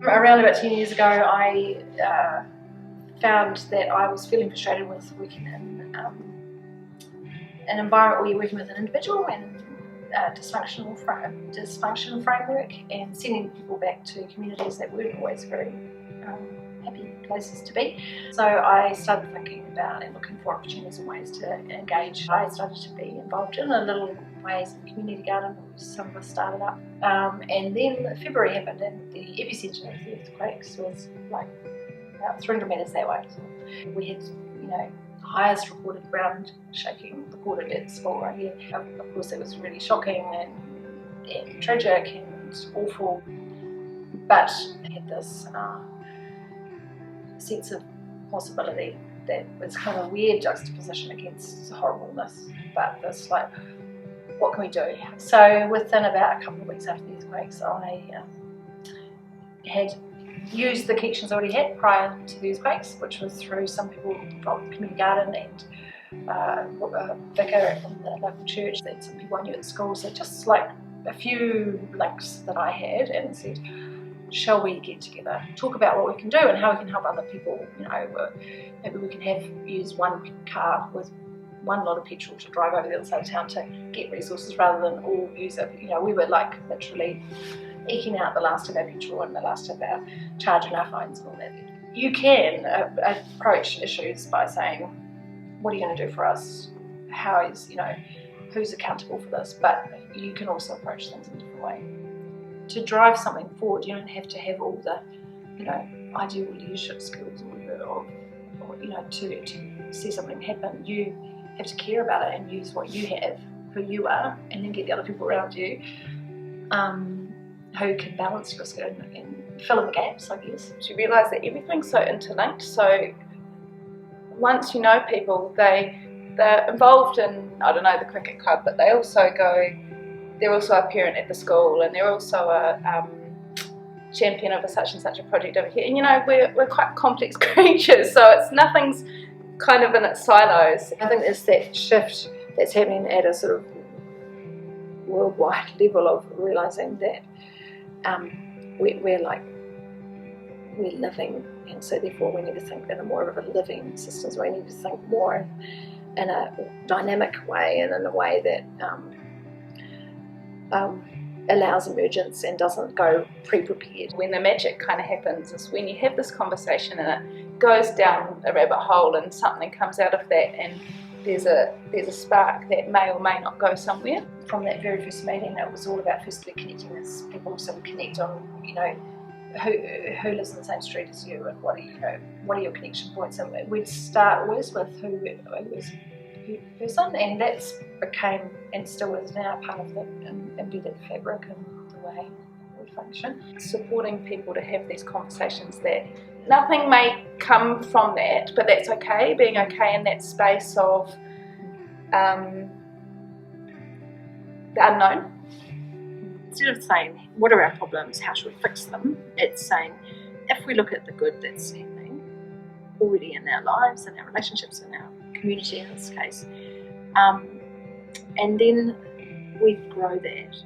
Around about 10 years ago, I found that I was feeling frustrated with working in an environment where you're working with an individual and dysfunctional framework, and sending people back to communities that weren't always very happy places to be. So I started thinking about and looking for opportunities and ways to engage. I started to be involved in a little ways in the community garden. Some of us started up, and then February happened, and the epicentre of the earthquakes was like about 300 metres that way. So we had, highest recorded ground shaking recorded at school right here. Of course, it was really shocking and tragic and awful, but it had this sense of possibility that was kind of a weird juxtaposition against horribleness, but this like, what can we do? So within about a couple of weeks after the earthquakes, I had used the connections I already had prior to the earthquakes, which was through some people from the community garden and a vicar from the local church, and some people I knew at school. So just like a few links that I had, and said, shall we get together, talk about what we can do and how we can help other people? Maybe we can use one car with one lot of petrol to drive over the other side of town to get resources rather than all use it. We were like literally eking out the last of our petrol and the last of our charging our phones and all that. You can approach issues by saying, what are you going to do for us? How is, who's accountable for this? But you can also approach things in a different way. To drive something forward, you don't have to have all the, ideal leadership skills or to see something happen. You have to care about it and use what you have, who you are, and then get the other people around you who can balance your skill and fill in the gaps, I guess. You realise that everything's so interlinked. So once you know people, they're involved in, the cricket club, but they're also a parent at the school, and they're also a champion of such and such a project over here. And we're quite complex creatures, so nothing's kind of in its silos. I think there's that shift that's happening at a sort of worldwide level of realising that we're living, and so therefore we need to think in a more of a living system. So we need to think more in a dynamic way, and in a way that allows emergence and doesn't go pre-prepared. When the magic kind of happens is when you have this conversation and it goes down a rabbit hole and something comes out of that, and there's a spark that may or may not go somewhere. From that very first meeting, it was all about firstly connecting as people, so we connect on who lives in the same street as you, and what are your connection points. And we'd start always with who was who person, and that's became and still is now part of the embedded fabric and the way we function. Supporting people to have these conversations, that nothing may come from that, but that's okay, being okay in that space of the unknown. Instead of saying, what are our problems, how should we fix them, it's saying, if we look at the good that's happening already in our lives, in our relationships, in our community in this case, and then we grow that